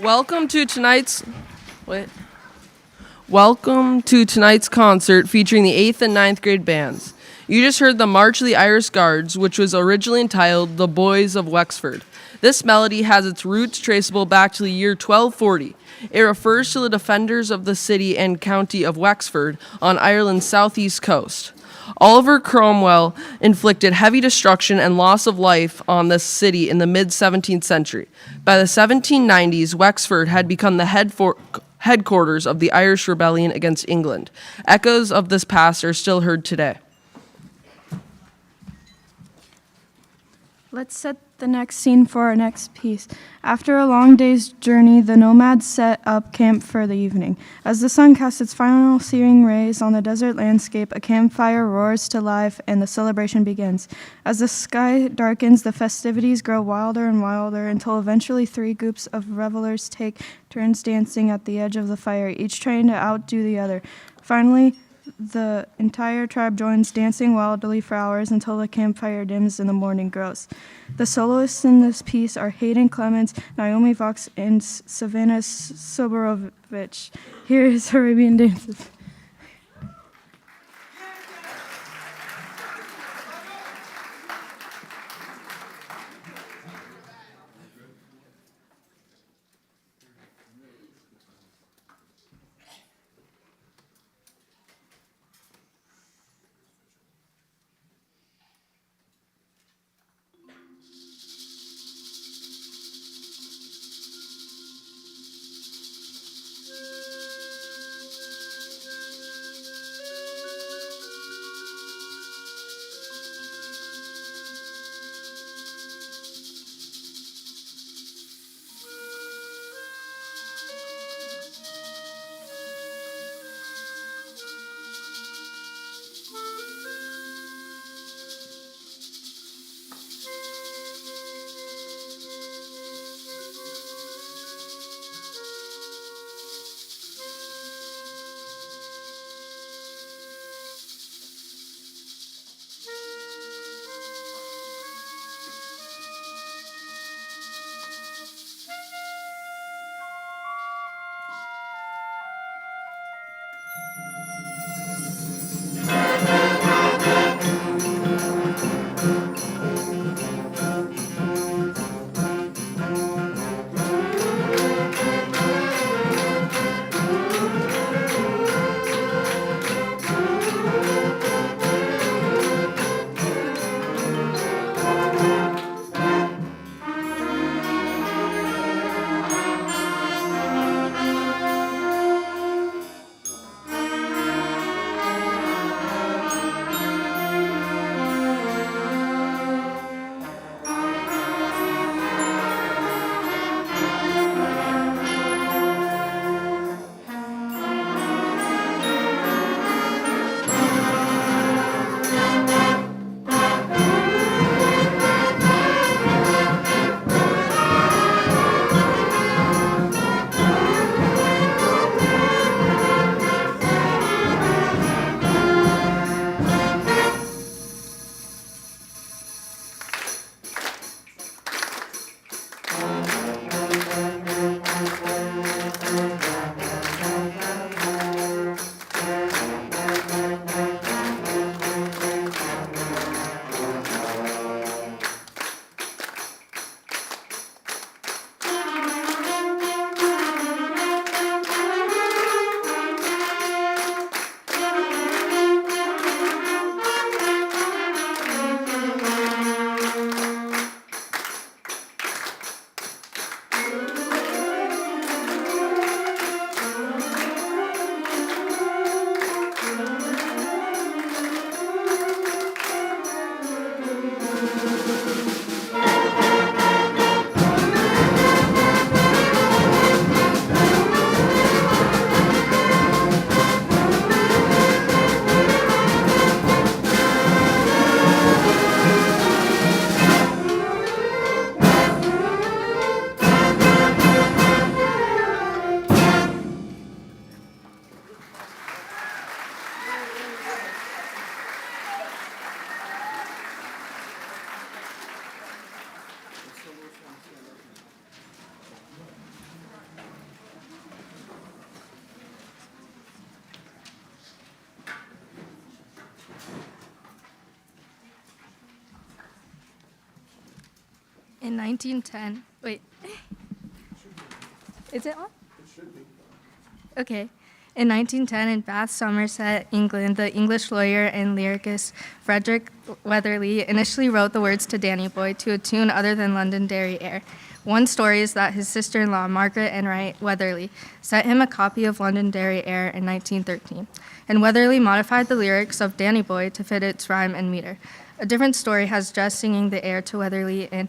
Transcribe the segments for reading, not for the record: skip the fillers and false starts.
Welcome to tonight's wait. Welcome to tonight's concert featuring the 8th and ninth grade bands. You just heard the March of the Irish Guards, which was originally entitled The Boys of Wexford. This melody has its roots traceable back to the year 1240. It refers to the defenders of the city and county of Wexford on Ireland's southeast coast. Oliver Cromwell inflicted heavy destruction and loss of life on this city in the mid-17th century. By the 1790s, Wexford had become the headquarters of the Irish Rebellion against England. Echoes of this past are still heard today. Let's set the next scene for our next piece. After a long day's journey, the nomads set up camp for the evening. As the sun casts its final searing rays on the desert landscape, a campfire roars to life and the celebration begins. As the sky darkens, the festivities grow wilder and wilder until eventually 3 groups of revelers take turns dancing at the edge of the fire, each trying to outdo the other. Finally, the entire tribe joins, dancing wildly for hours until the campfire dims and the morning grows. The soloists in this piece are Hayden Clements, Naomi Vox, and Savannah Soborovich. Here is Arabian Dances. In 1910, wait, is it on? It should be. Okay. In 1910, in Bath, Somerset, England, the English lawyer and lyricist Frederick Weatherly initially wrote the words to Danny Boy to a tune other than Londonderry Air. One story is that his sister-in-law, Margaret Enright Weatherly, sent him a copy of Londonderry Air in 1913, and Weatherly modified the lyrics of Danny Boy to fit its rhyme and meter. A different story has Jess singing the air to Weatherly in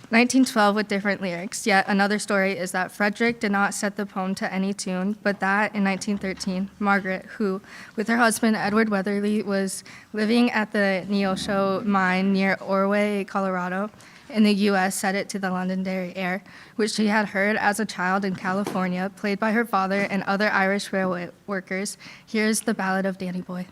1912 with different lyrics. Yet another story is that Frederick did not set the poem to any tune, but that in 1913, Margaret, who, with her husband Edward Weatherly, was living at the Neosho mine near Orway, Colorado, in the U.S., set it to the Londonderry Air, which she had heard as a child in California, played by her father and other Irish railway workers. Here's the Ballad of Danny Boy.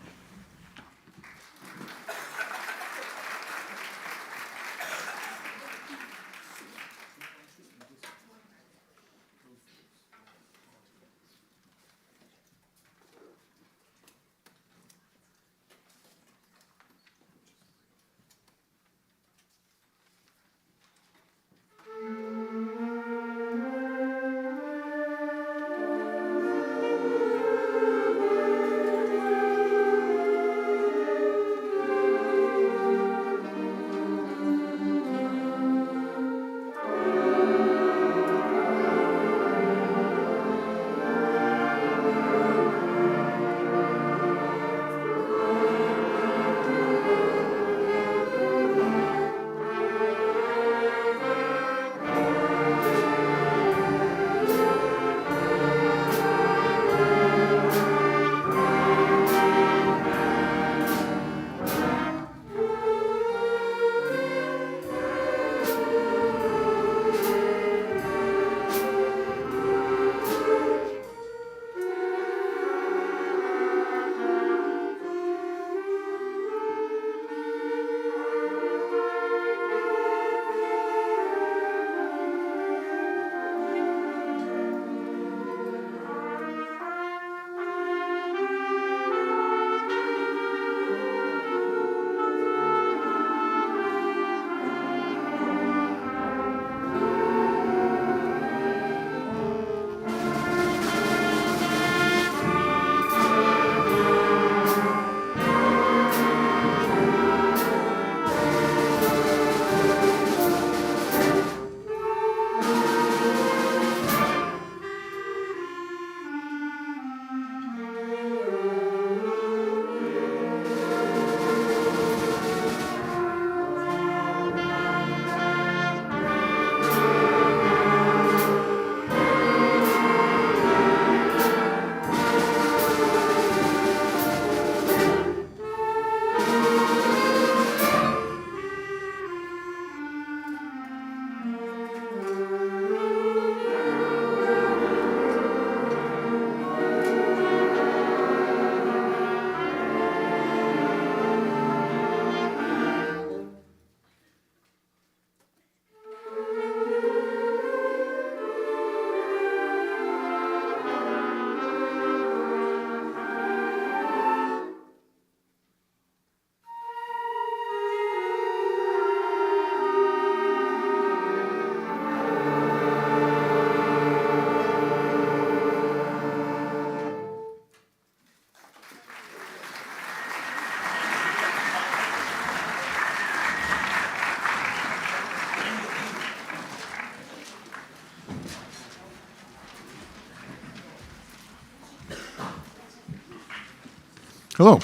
Hello.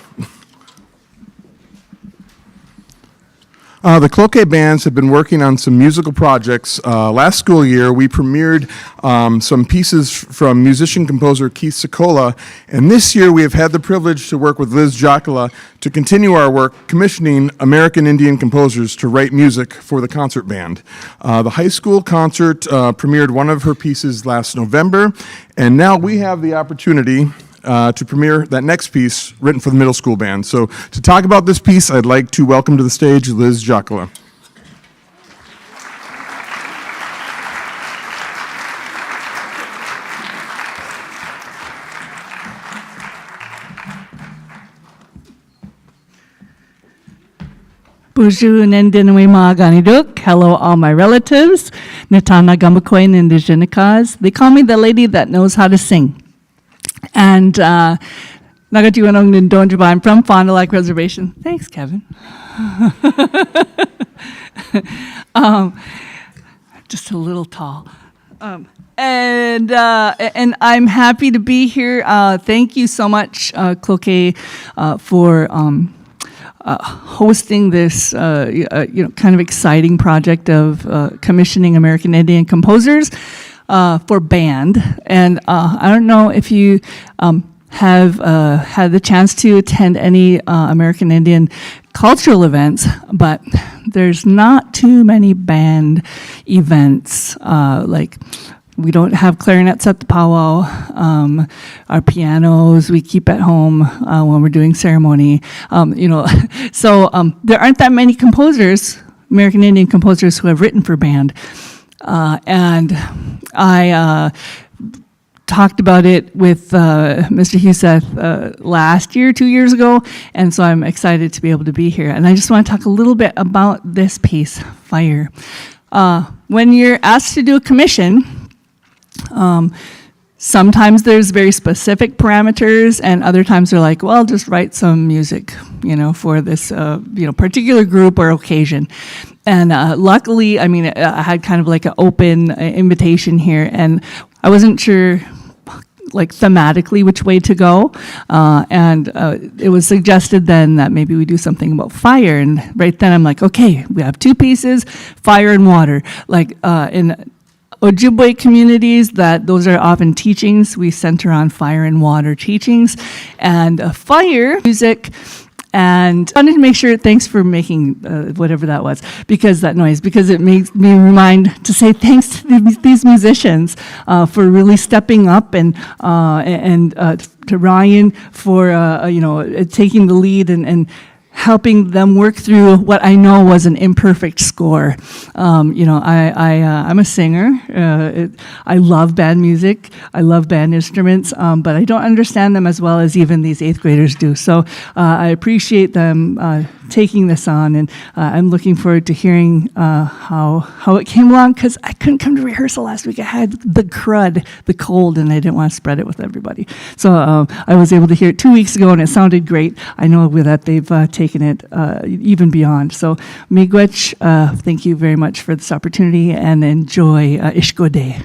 The Cloquet bands have been working on some musical projects. Last school year, we premiered some pieces from musician-composer Keith Sikola, and this year we have had the privilege to work with Liz Jockola to continue our work commissioning American Indian composers to write music for the concert band. The high school concert premiered one of her pieces last November, and now we have the opportunity to premiere that next piece written for the middle school band. So to talk about this piece, I'd like to welcome to the stage Liz Jockola. Bonjour, Nendinwe Maganiduk. Hello, all my relatives. Natana Gamakoin Indigenicas. They call me the lady that knows how to sing. And Nagatiwanong Nindonjaba. I'm from Fond du Lac Reservation. Thanks, Kevin. Just a little tall. And I'm happy to be here. Thank you so much, Cloquet, for hosting this, kind of exciting project of commissioning American Indian composers for band. And I don't know if you have had the chance to attend any American Indian cultural events, but there's not too many band events. Like, we don't have clarinets at the powwow. Our pianos we keep at home when we're doing ceremony. So there aren't that many composers, American Indian composers, who have written for band. And I talked about it with Mr. Huseth last year, 2 years ago, and so I'm excited to be able to be here. And I just want to talk a little bit about this piece, Fire. When you're asked to do a commission, sometimes there's very specific parameters, and other times they're like, well, just write some music, for this, particular group or occasion. And luckily, I had kind of like an open invitation here, and I wasn't sure, like, thematically which way to go. And it was suggested then that maybe we do something about fire. And right then I'm like, okay, we have two pieces, fire and water. Like in Ojibwe communities, those are often teachings. We center on fire and water teachings. And fire music. And I wanted to make sure, thanks for making whatever that was, because it makes me remind to say thanks to these musicians for really stepping up, and to Ryan for taking the lead and helping them work through what I know was an imperfect score. I'm a singer. I love band music. I love band instruments, but I don't understand them as well as even these 8th graders do. So I appreciate them taking this on, and I'm looking forward to hearing how it came along, because I couldn't come to rehearsal last week. I had the crud, the cold, and I didn't want to spread it with everybody. So I was able to hear it 2 weeks ago, and it sounded great. I know that they've taken it even beyond. So miigwech, thank you very much for this opportunity, and enjoy Ishkode.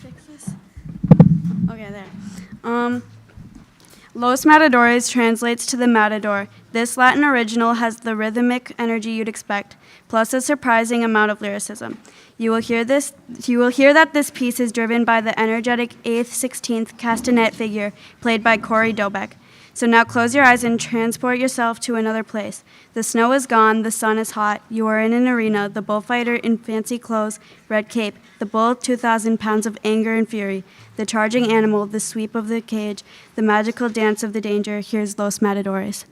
Fix this. Okay, there. Los Matadores translates to the matador. This Latin original has the rhythmic energy you'd expect, plus a surprising amount of lyricism. You will hear that this piece is driven by the energetic 8th, 16th castanet figure played by Corey Dobeck. So now close your eyes and transport yourself to another place. The snow is gone, the sun is hot, you are in an arena, the bullfighter in fancy clothes, red cape, the bull 2,000 pounds of anger and fury, the charging animal, the sweep of the cage, the magical dance of the danger. Here's Los Matadores.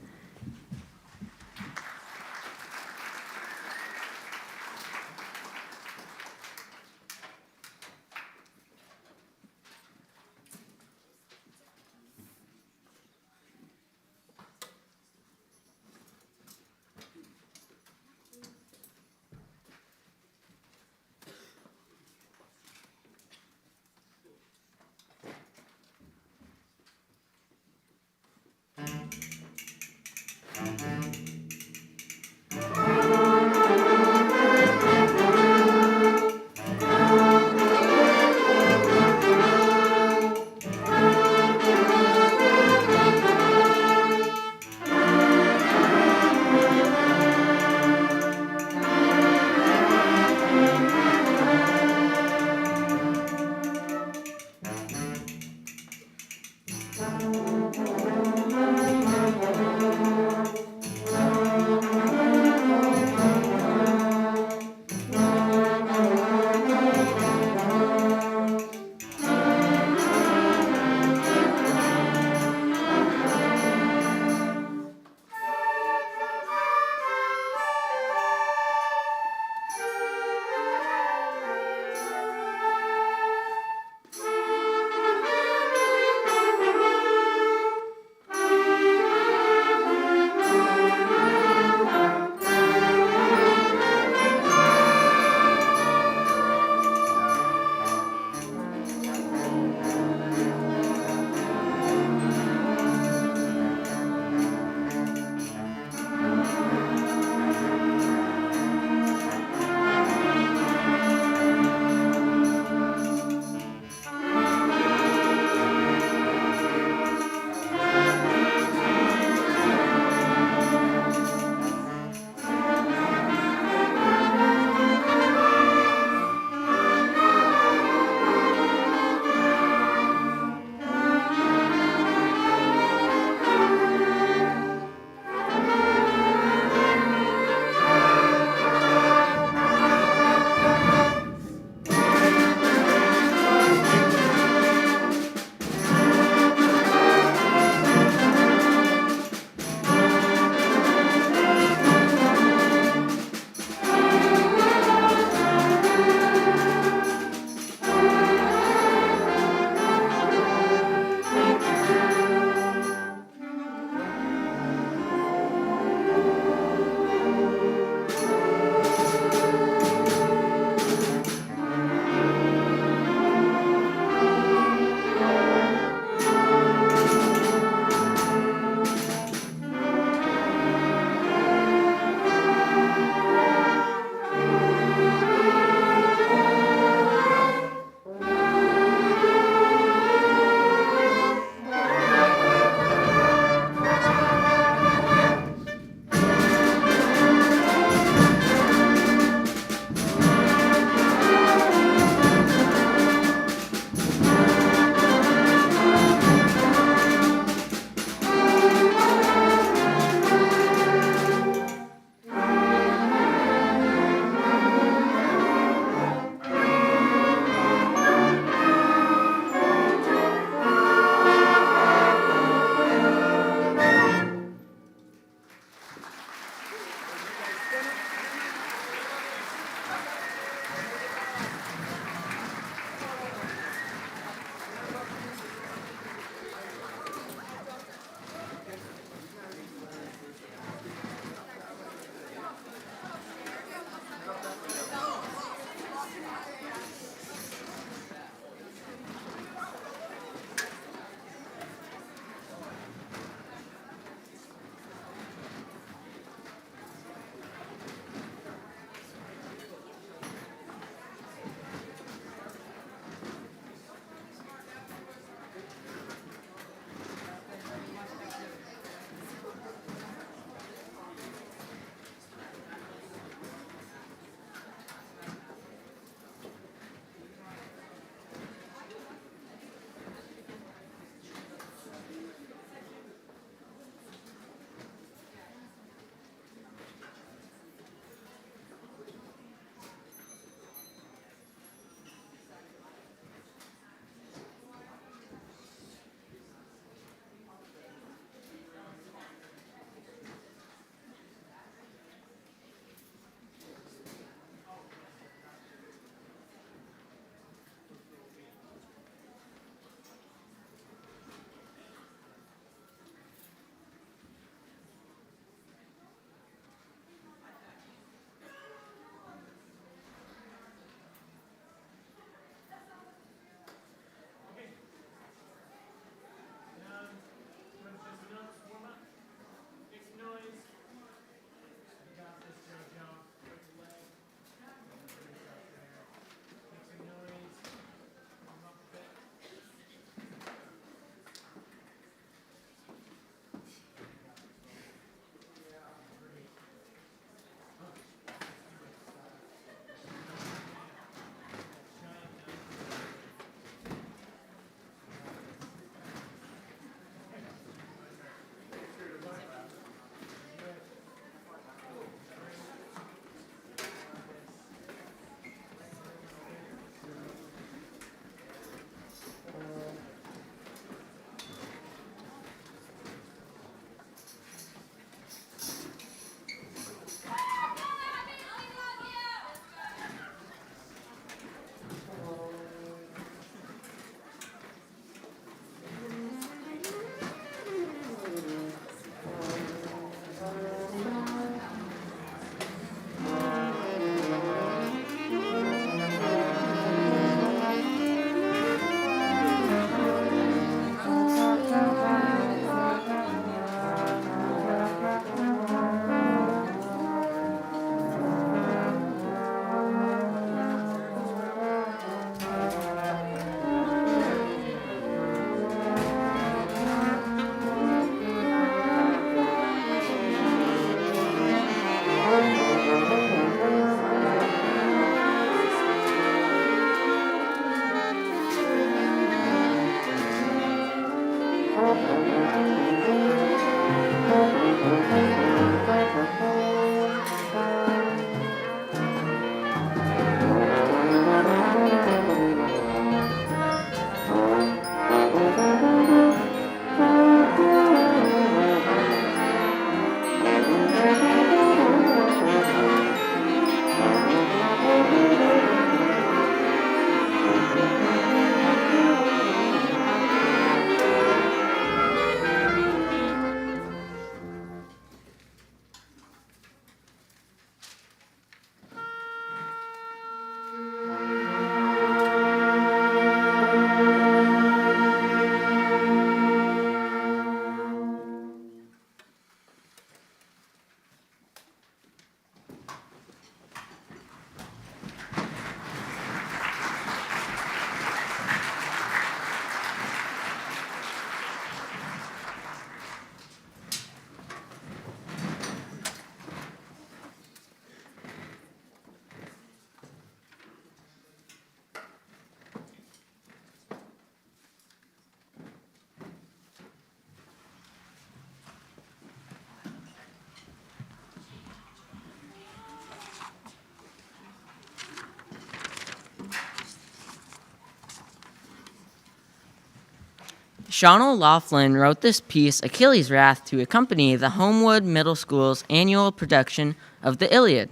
Sean O'Loughlin wrote this piece, Achilles Wrath, to accompany the Homewood Middle School's annual production of the Iliad.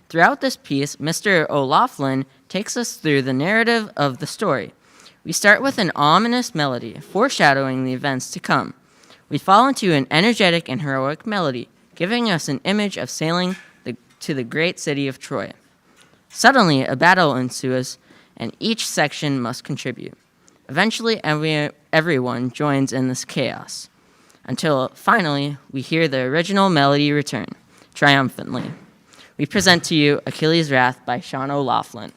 Throughout this piece, Mr. O'Loughlin takes us through the narrative of the story. We start with an ominous melody, foreshadowing the events to come. We fall into an energetic and heroic melody, giving us an image of sailing to the great city of Troy. Suddenly, a battle ensues, and each section must contribute. Eventually, everyone joins in this chaos, until finally we hear the original melody return, triumphantly. We present to you Achilles Wrath by Sean O'Loughlin.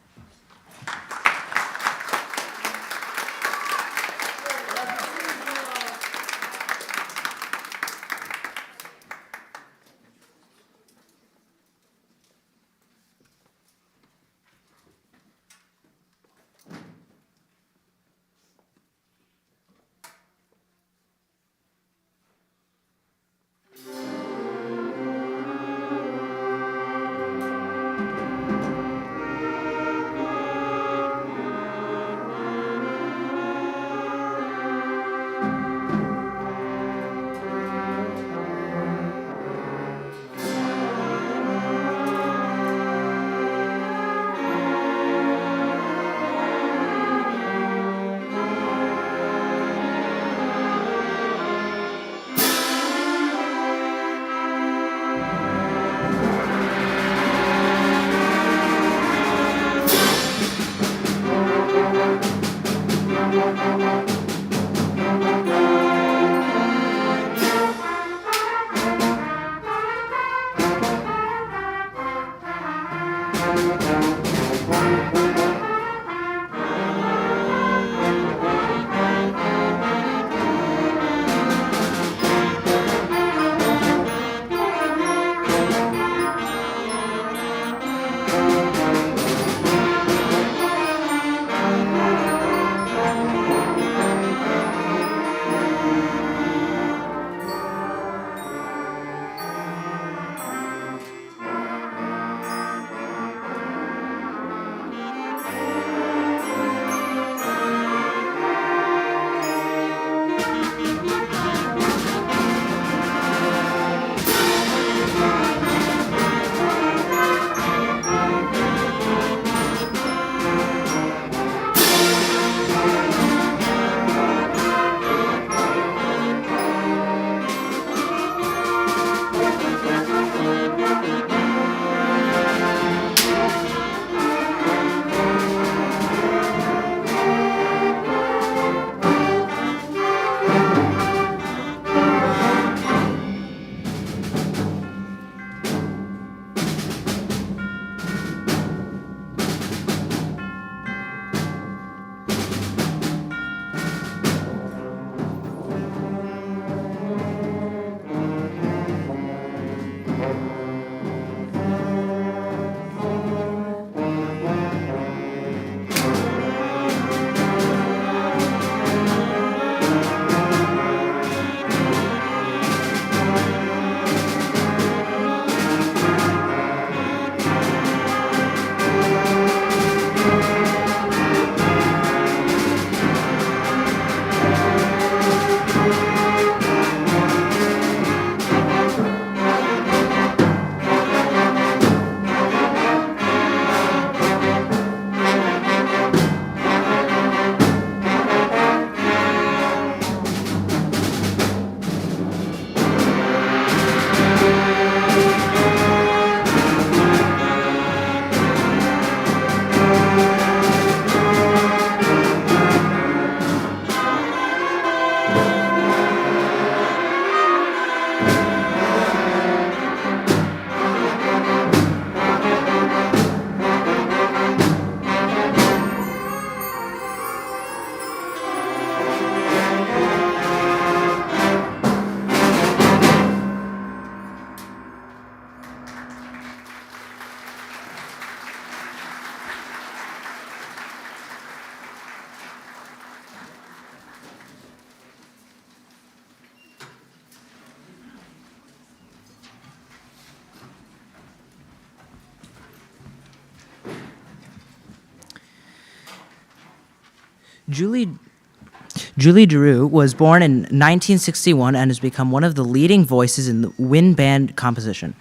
Julie Drew was born in 1961 and has become one of the leading voices in the wind band composition.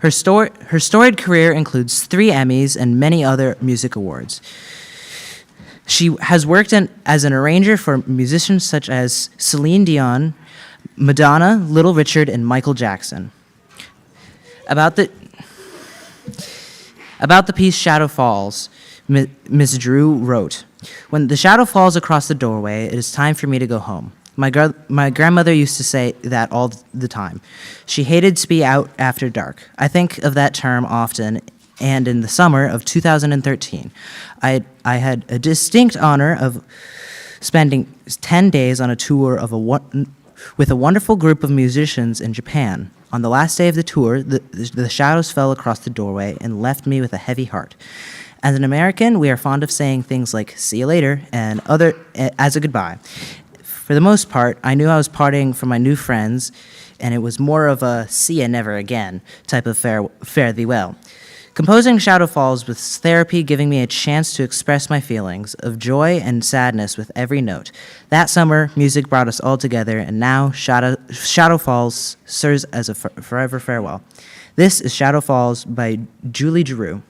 Her storied career includes 3 Emmys and many other music awards. She has worked as an arranger for musicians such as Celine Dion, Madonna, Little Richard, and Michael Jackson. About the piece Shadow Falls, Ms. Drew wrote, "When the shadow falls across the doorway, it is time for me to go home. My grandmother used to say that all the time. She hated to be out after dark. I think of that term often, and in the summer of 2013, I had a distinct honor of spending 10 days on a tour with a wonderful group of musicians in Japan. On the last day of the tour, the shadows fell across the doorway and left me with a heavy heart. As an American, we are fond of saying things like "see you later" and as a goodbye. For the most part, I knew I was parting from my new friends, and it was more of a "see ya never again" type of fare thee well. Composing Shadow Falls was therapy, giving me a chance to express my feelings of joy and sadness with every note. That summer, music brought us all together, and now Shadow Falls serves as a forever farewell. This is Shadow Falls by Julie Drew.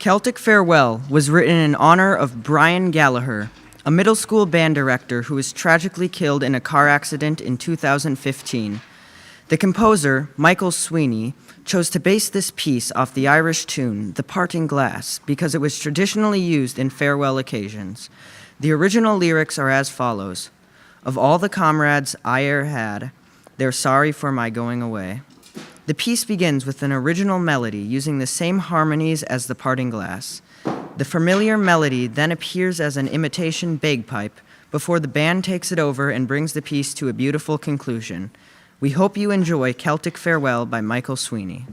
Celtic Farewell was written in honor of Brian Gallagher, a middle school band director who was tragically killed in a car accident in 2015. The composer, Michael Sweeney, chose to base this piece off the Irish tune, The Parting Glass, because it was traditionally used in farewell occasions. The original lyrics are as follows: "Of all the comrades I e'er had, they're sorry for my going away." The piece begins with an original melody using the same harmonies as The Parting Glass. The familiar melody then appears as an imitation bagpipe before the band takes it over and brings the piece to a beautiful conclusion. We hope you enjoy Celtic Farewell by Michael Sweeney.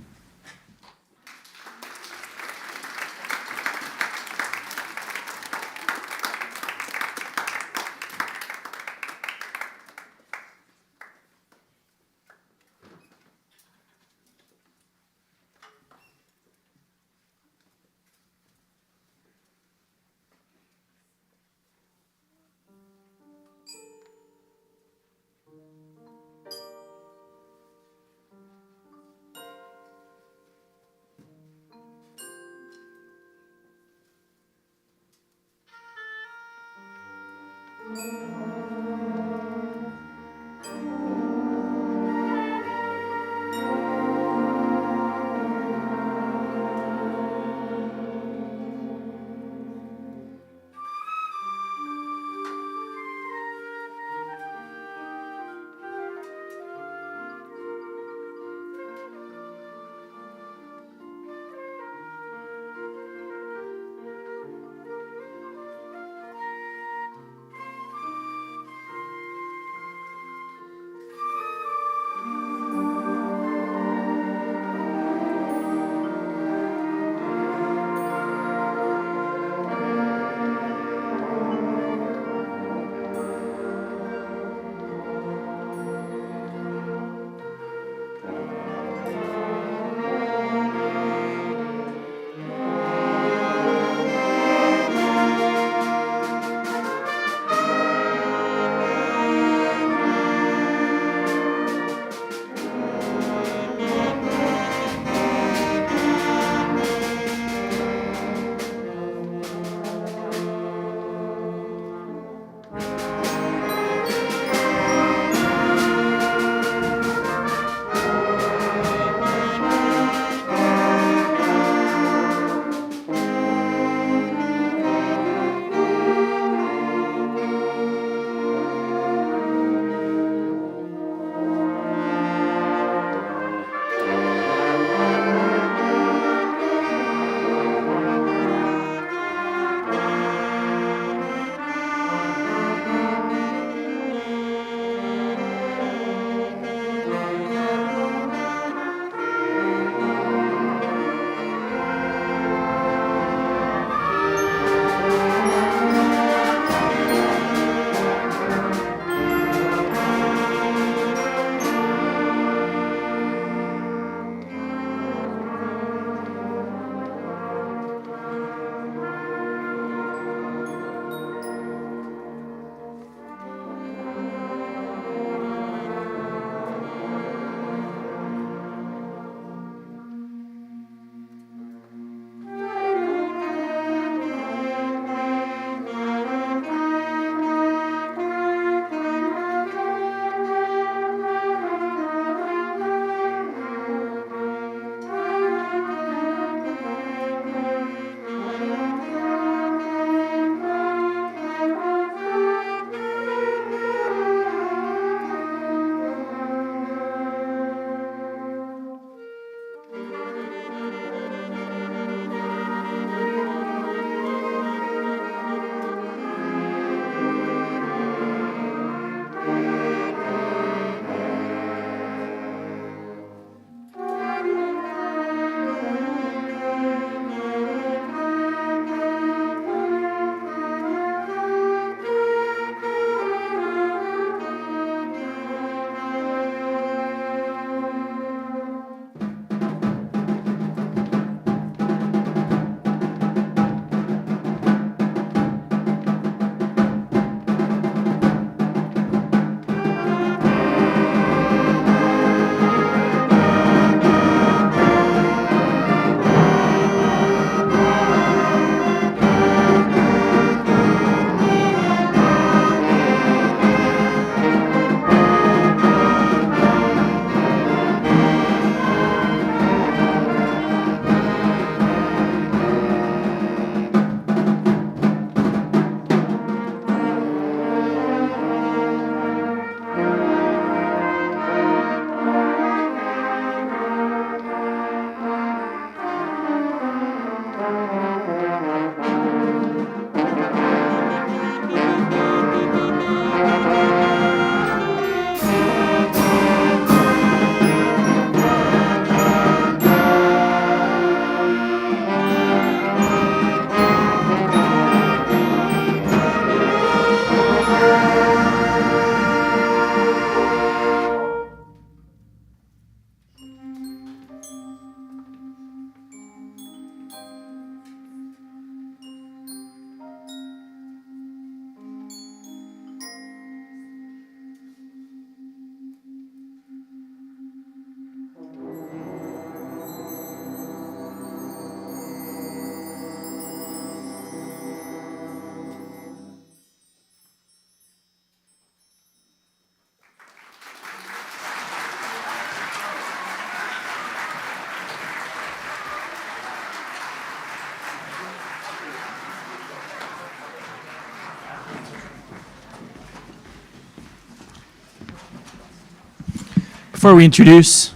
before we introduce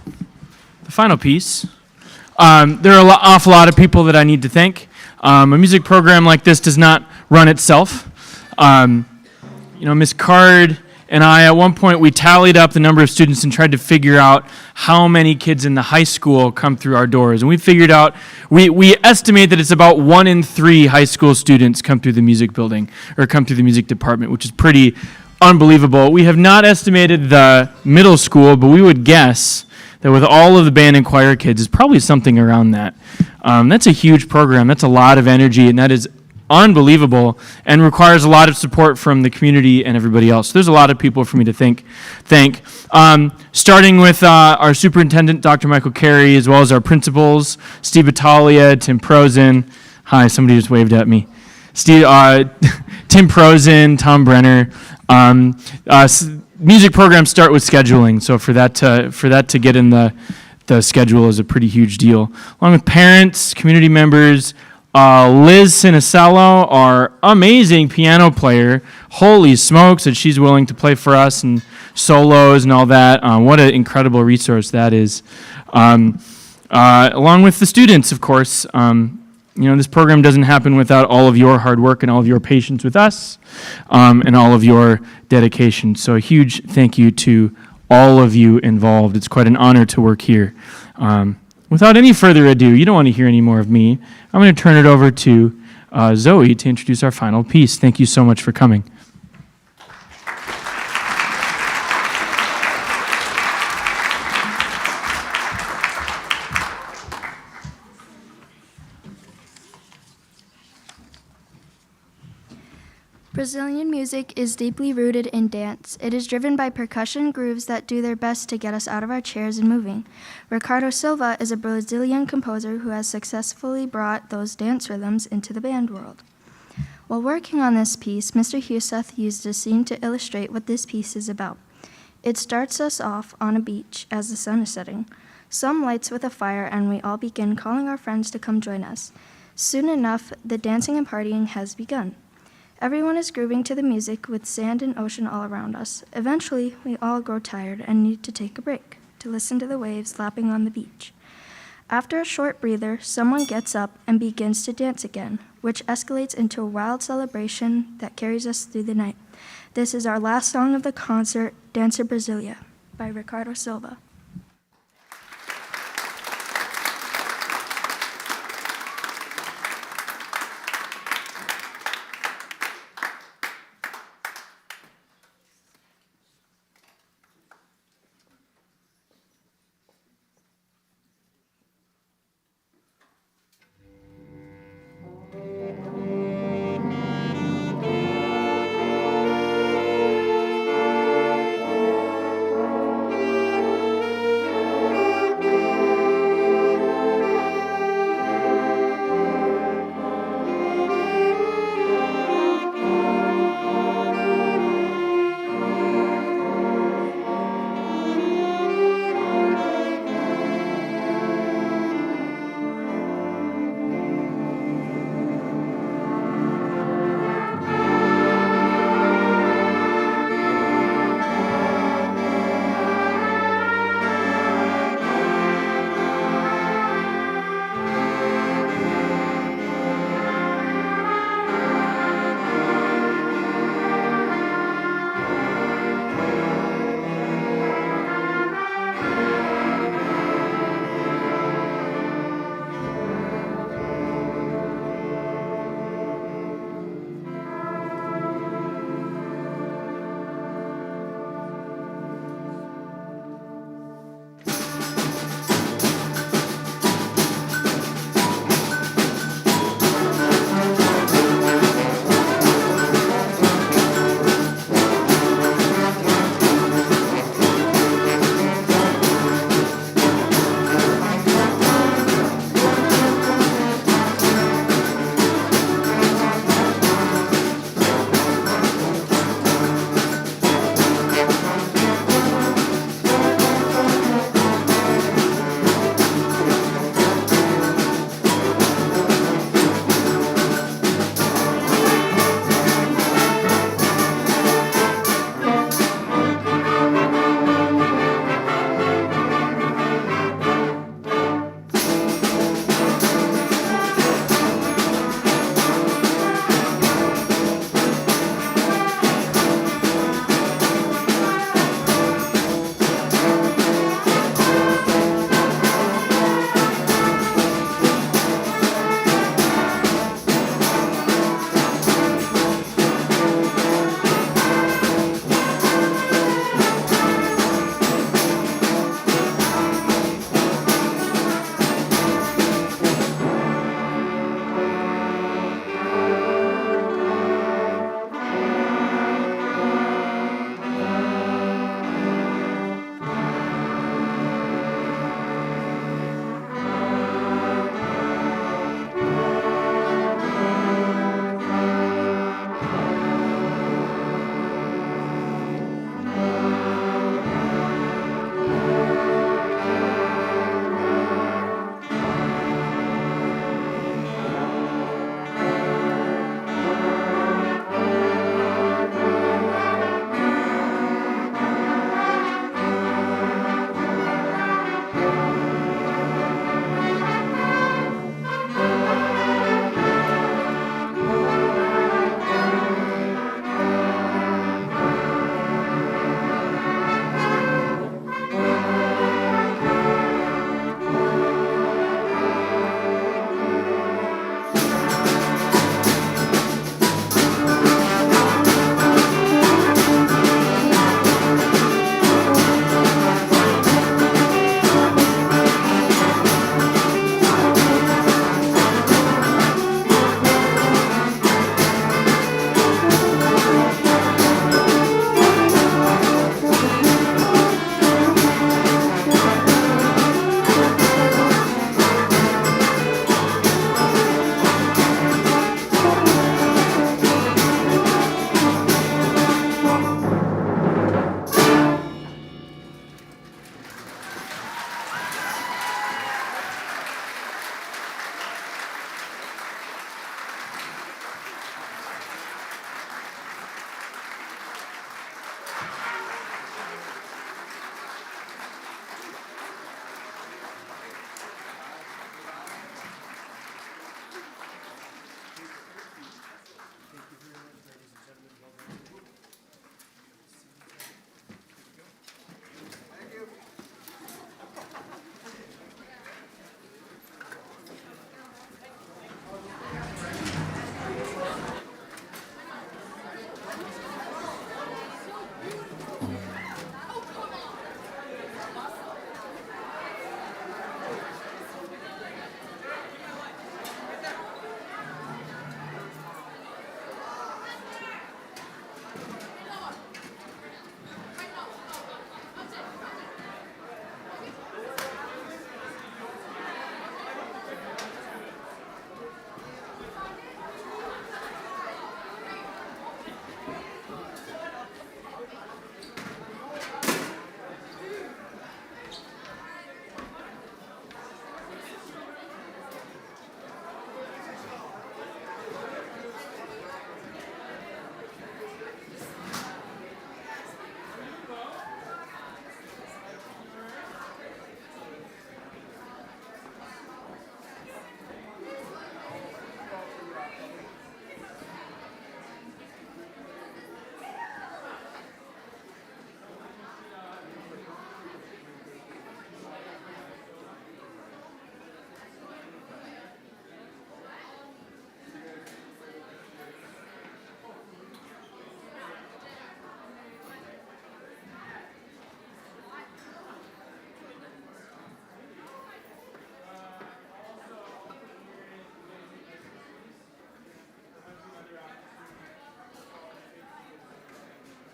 the final piece, there are an awful lot of people that I need to thank. A music program like this does not run itself. Ms. Card and I, at one point, we tallied up the number of students and tried to figure out how many kids in the high school come through our doors. And we figured out, we estimate that it's about 1 in 3 high school students come through the music building, or come through the music department, which is pretty unbelievable. We have not estimated the middle school, but we would guess that with all of the band and choir kids, it's probably something around that. That's a huge program. That's a lot of energy, and that is unbelievable and requires a lot of support from the community and everybody else. There's a lot of people for me to thank. Starting with our superintendent, Dr. Michael Carey, as well as our principals, Steve Italia, Tim Prosen. Hi, somebody just waved at me. Tim Prosen, Tom Brenner. Music programs start with scheduling, so for that to get in the schedule is a pretty huge deal. Along with parents, community members, Liz Sinicello, our amazing piano player. Holy smokes that she's willing to play for us and solos and all that. What an incredible resource that is. Along with the students, of course. This program doesn't happen without all of your hard work and all of your patience with us and all of your dedication. So a huge thank you to all of you involved. It's quite an honor to work here. Without any further ado, you don't want to hear any more of me. I'm going to turn it over to Zoe to introduce our final piece. Thank you so much for coming. Brazilian music is deeply rooted in dance. It is driven by percussion grooves that do their best to get us out of our chairs and moving. Ricardo Silva is a Brazilian composer who has successfully brought those dance rhythms into the band world. While working on this piece, Mr. Huseth used a scene to illustrate what this piece is about. It starts us off on a beach as the sun is setting. Some lights with a fire, and we all begin calling our friends to come join us. Soon enough, the dancing and partying has begun. Everyone is grooving to the music with sand and ocean all around us. Eventually, we all grow tired and need to take a break to listen to the waves lapping on the beach. After a short breather, someone gets up and begins to dance again, which escalates into a wild celebration that carries us through the night. This is our last song of the concert, Dança Brasilia, by Ricardo Silva.